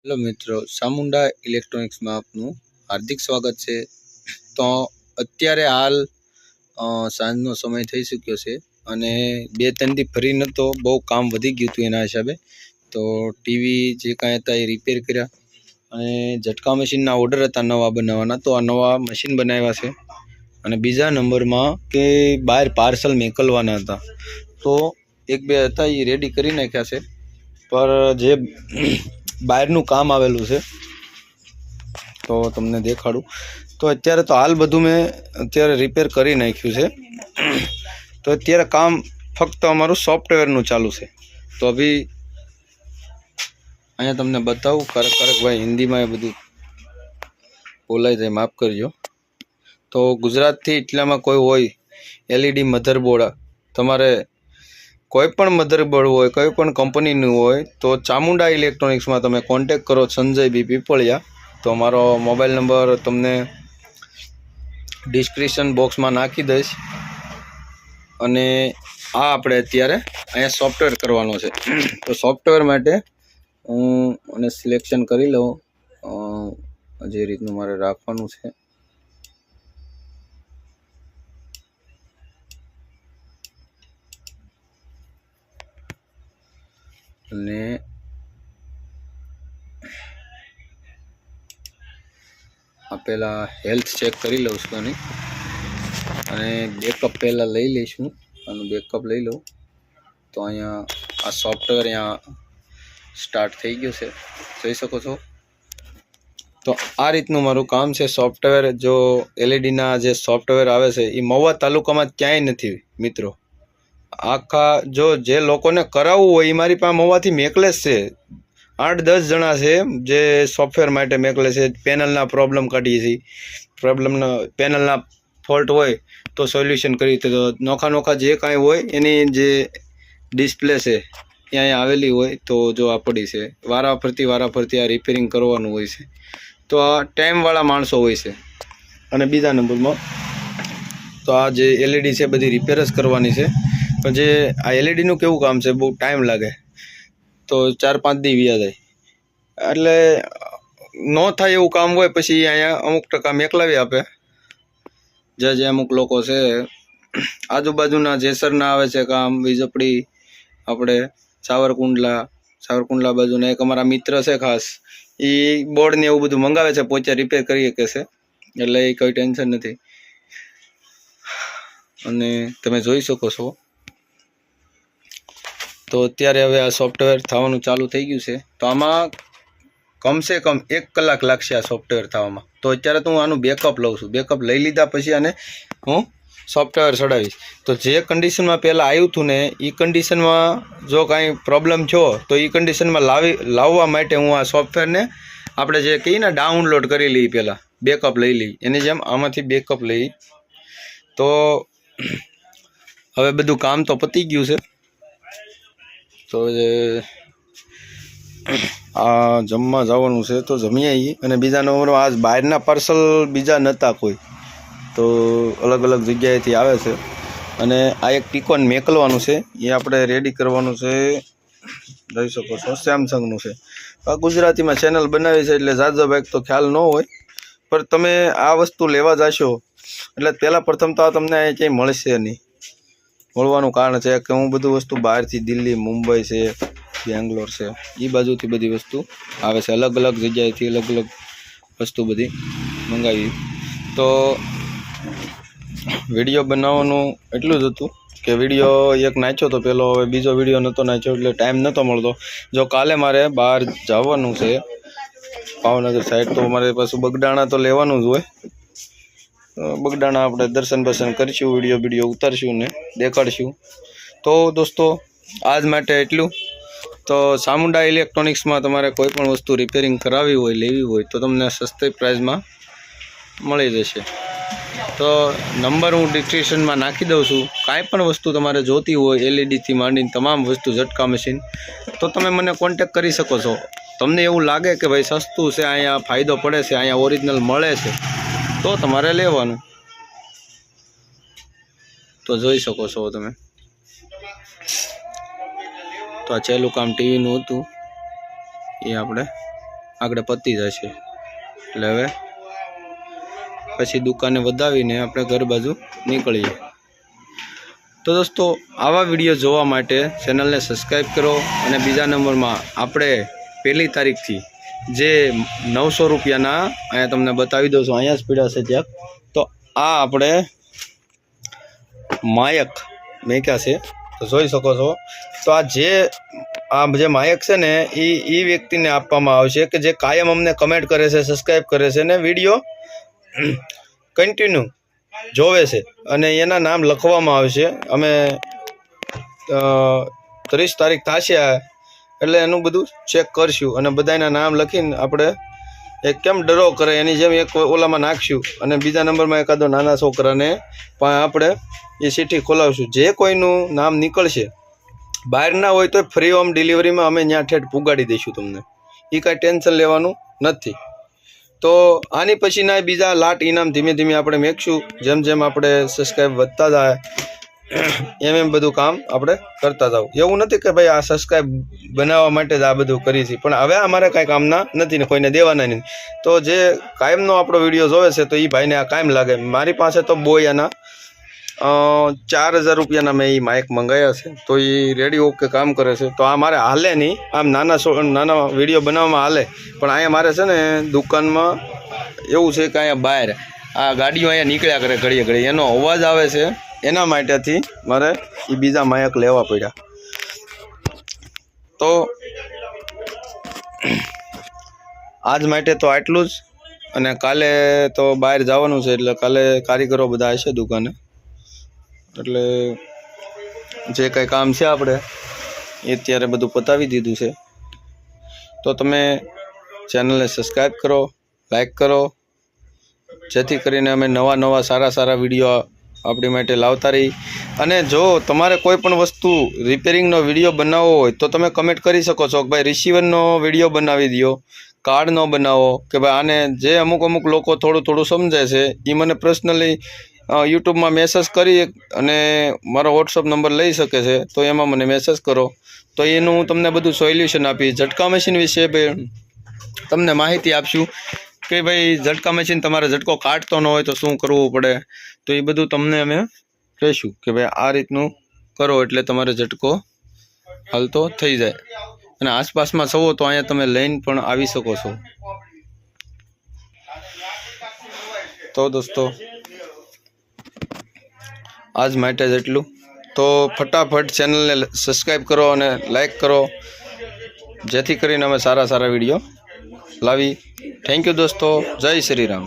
Hello मित्रों, Chamunda electronics में आपनु हार्दिक स्वागत है। तो अत्यारे हाल सांजनो समय थई चुक्यो छे अने 2-3 दी फरी नतो, बहु काम वधी गयुं हतुं एना हिसाबे। तो टीवी जे कांई हता ए रिपेर कर्या अने झटका मशीन ना ऑर्डर हता नवा बनाववाना, तो आ नवा मशीन बनाव्या छे। अने बीजा नंबर में के बहार पार्सल मोकलवाना हता, तो एक बे हता ए रेडी करी नाख्या छे। पर जे બહારનું કામ આવેલું છે તો તમને દેખાડું। તો અત્યારે તો હાલ બધું મેં અત્યારે રિપેર કરી નાખ્યું છે। તો અત્યારે કામ ફક્ત અમારું સોફ્ટવેરનું ચાલુ છે। તો અભી અહીંયા તમને બતાવું, કરક ભાઈ હિન્દીમાં એ બધું બોલાય જાય, માફ કરજો। તો ગુજરાતથી એટલામાં કોઈ હોય એલઈડી મધરબોર્ડ, તમારે कोईपण मदरबोर्ड हो, कोईपण कंपनी हो, तो चामुंडा इलेक्ट्रॉनिक्स में तमे कॉन्टेक्ट करो संजय बी पीपलिया। तो अमारो मोबाइल नंबर तमने डिस्क्रिप्शन बॉक्स में नाखी दईश। अने आ आपणे अत्यारे अहींया सॉफ्टवेर करवानो छे। तो सॉफ्टवेर माटे हूँ सिलेक्शन करी लऊं जे रीतनुं मारे राखवानुं छे। ने पहला हेल्थ चेक करी लઉં છું અને બેકઅપ पहला લઈ લઈશું। આનું બેકઅપ લઈ લઉં તો અહીંયા આ સોફ્ટવેર અહીંયા સ્ટાર્ટ થઈ ગયું છે, જોઈ શકો છો। તો આ રીતનું મારું કામ છે। સોફ્ટવેર જો એલઈડી ના જે સોફ્ટવેર આવે છે એ મહુવા તાલુકામાં ક્યાંય નથી મિત્રો। आखा जो जे लोकोने करावू होय ए मारी पासे महुवाथी मेकले छे। 8-10 जणा छे जे सॉफ्टवेर माटे मेकले छे। पेनलना प्रॉब्लम काढीए छे, प्रॉब्लमना पेनलना फॉल्ट होय तो सोल्यूशन करी, तो नोखा नोखा जे कांई होय एनी जे डिस्प्ले छे त्यां आवेली होय तो जो आ पड़ी छे, वाराफरती आ रिपेरिंग करवानुं होय छे। तो आ टाइमवाळा माणसो होय छे। अने बीजा नंबरमां तो आ जे एलईडी छे बधी रिपेर ज करवानी छे। पण जे आ एलईडी નું કેવું કામ છે, બહુ ટાઈમ લાગે, તો 4-5 દી વ્યા જાય। એટલે ન થાય એવું કામ હોય પછી અહીંયા અમુક ટકા મેકલાવી આપે। જે અમુક લોકો છે આજુબાજુના જેસરના આવે છે કામ, વીજપડી આપણે સાવરકુંડલા બાજુના એક અમારા મિત્ર છે ખાસ, એ બોર્ડ ને એવું બધું મંગાવે છે, પોતે રિપેર કરી શકે છે, એટલે એ કોઈ ટેન્શન નથી। અને તમે જોઈ શકો છો। तो अत्यारे हवे आ सॉफ्टवेर थवानुं चालू थई गयुं छे। तो आमां कम से कम 1 कलाक लागशे आ सॉफ्टवेर थवामां। तो अत्यारे तो हूँ आनुं बेकअप लઉં છું। बेकअप लई लीधा पछी आने हूँ सॉफ्टवेर चढ़ावीश। तो जे कंडीशन में पहला आव्युं हतुं ने ई कंडीशन में जो कांई प्रॉब्लम थयो तो ई कंडीशन में लाववा माटे हूँ आ सॉफ्टवेर ने आपणे जे कहीए ने डाउनलॉड करी लई, पहला बेकअप लई लई, एनी जेम आमांथी बेकअप लई। तो हवे बधुं काम तो पती गयुं छे। तो आ जमवा जवानुं छे तो जमी आवीए। अने बीजा नंबरमां आज बहारना पार्सल बीजा नता कोई, तो अलग अलग जग्याएथी आवे छे। अने आ एक टीकोन मेकलवानुं छे, ए आपणे रेडी करवानुं छे, જોઈ શકો છો સેમસંગનું છે। આ ગુજરાતીમાં ચેનલ બનાવી છે એટલે ઝાઝો ભાગ તો ખ્યાલ ન હોય, પણ તમે આ વસ્તુ લેવા જાશો એટલે પહેલા પ્રથમ તો આ તમને અહીં ક્યાંય મળશે નહીં। મળવાનું કારણ છે કે હું બધું વસ્તુ બહારથી દિલ્હી, મુંબઈ છે, બેંગ્લોર છે, એ બાજુથી બધી વસ્તુ આવે છે, અલગ અલગ જગ્યાએથી અલગ અલગ વસ્તુ બધી મંગાવી। તો વિડીયો બનાવવાનું એટલું જ હતું કે વિડીયો એક નાખ્યો તો પેલો, હવે બીજો વિડીયો નહોતો નાખ્યો એટલે ટાઈમ નહોતો મળતો। જો કાલે મારે બહાર જવાનું છે ભાવનગર સાઈડ, તો મારે પાછું બગડાણા તો લેવાનું જ હોય। બગડાણા આપણે દર્શન બર્શન કરીશું, વિડીયો ઉતારશું ને દેખાડશું। તો દોસ્તો આજ માટે એટલું। તો ચામુંડા ઇલેક્ટ્રોનિક્સમાં તમારે કોઈ પણ વસ્તુ રિપેરિંગ કરાવવી હોય, લેવી હોય તો તમને સસ્તી પ્રાઇસમાં મળી જશે। तो नंबर हूँ डिस्क्रिप्शन में नाखी दऊँ छूँ। कांई पण वस्तु तमारे जोती हो एलईडी थी मांडीने तमाम वस्तु झटका मशीन, तो तमे मने कॉन्टेक्ट करी सको छो। तमने एवुं लागे कि भाई सस्तुं छे, अहींया फायदो पड़े छे, अहींया ओरिजिनल मळे छे, तो तमारे लेवानुं। तो जोई शको छो तमे। तो आ छेल्लुं काम टीवी नुं हतुं, એ આપણે આગળ પતી જશે. એટલે હવે પછી દુકાને વધાવીને આપણે ઘર બાજુ નીકળીએ. તો દોસ્તો, આવા વિડીયો જોવા માટે ચેનલને સબસ્ક્રાઈબ કરો. અને બીજા નંબરમાં આપણે 1લી તારીખથી જે 900 રૂપિયાના અહીંયા તમને બતાવી દઉં છું, અહીંયા જ પીડા છે ત્યાં. તો આ આપણે માયક મેક્યા છે, તો જોઈ શકો છો. તો આ જે માયક છે ને એ વ્યક્તિને આપવામાં આવશે કે જે કાયમ અમને કમેન્ટ કરે છે, સબસ્ક્રાઈબ કરે છે ને વિડીયો કન્ટિન્યુ જોવે છે. અને એના નામ લખવામાં આવશે. અમે 30 તારીખ થશે એટલે એનું બધું ચેક કરશું અને બધાના નામ લખીને આપણે એક કેમ ડરો કરે એની જેમ એક ઓલામાં નાખશું અને બીજા નંબરમાં એકાદો નાના છોકરાને પણ આપણે એ ચીઠ્ઠી ખોલાવશું. જે કોઈનું નામ નીકળશે બહાર ના હોય તો ફ્રી હોમ ડિલિવરીમાં અમે ત્યાં ઠેઠ પુગાડી દઈશું તમને. એ કાંઈ ટેન્શન લેવાનું નથી. તો આની પછીના બીજા લાટ ઇનામ ધીમે ધીમે આપણે મેકશું. જેમ જેમ આપણે સબસ્ક્રાઈબ વધતા જાય એમ બધું કામ આપણે કરતા જાવ. એવું નથી કે ભાઈ આ સબસ્ક્રાઈબ બનાવવા માટે જ આ બધું કરી છે, પણ હવે અમારે કાંઈ કામના નથી ને કોઈને દેવાના નહીં. તો જે કાયમનો આપણો વિડીયો જોવે છે તો એ ભાઈને આ કાયમ લાગે. મારી પાસે તો બોયાના 4000 રૂપિયાના મેં એ માઇક મંગાવ્યા છે, તો એ રેડી ઓકે કામ કરે છે. તો આ મારે હાલે નહીં, આમ નાના વિડીયો બનાવવામાં હાલે, પણ અહીંયા મારે છે ને દુકાનમાં એવું છે કે અહીંયા બહાર આ ગાડીઓ અહીંયા નીકળ્યા કરે ઘડીએ ઘડીએ, એનો અવાજ આવે છે. એના માટેથી મારે એ બીજા માયક લેવા પડ્યા. તો આજ માટે તો આટલું જ. અને કાલે તો બહાર જવાનું છે, એટલે કાલે કારીગરો બધા હશે દુકાને, એટલે જે કંઈ કામ છે આપણે એ અત્યારે બધું પતાવી દીધું છે. તો તમે ચેનલને સબસ્ક્રાઈબ કરો, લાઈક કરો, જેથી કરીને અમે નવા સારા વિડીયો આપણી માટે લાવતા રહી. અને જો તમારે કોઈ પણ વસ્તુ રિપેરિંગનો વિડીયો બનાવવો હોય તો તમે કમેન્ટ કરી શકો છો કે ભાઈ રિસીવરનો વિડીયો બનાવી દો, કાર્ડનો બનાવો, કે ભાઈ આને જે અમુક લોકો થોડું સમજે છે એ મને પર્સનલી યુટ્યુબમાં મેસેજ કરી અને મારો વોટ્સઅપ નંબર લઈ શકે છે. તો એમાં મને મેસેજ કરો, તો એનું હું તમને બધું સોલ્યુશન આપીશ. ઝટકા મશીન વિશે તમને માહિતી આપશું કે ભાઈ ઝટકા મશીન તમારે ઝટકો કાઢતો ન હોય તો શું કરવું પડે. તો એ બધું તમને અમે કહીશું કે ભાઈ આ રીતનું કરો એટલે તમારે ઝટકો હાલતો થઈ જાય. અને આસપાસમાં છો તો અહીંયા તમે લઈને પણ આવી શકો છો. તો દોસ્તો, આજ માટે જ એટલું. તો ફટાફટ ચેનલને સબસ્ક્રાઈબ કરો અને લાઈક કરો, જેથી કરીને અમે સારા વિડીયો લાવી. થેન્ક યુ દોસ્તો. જય શ્રી રામ.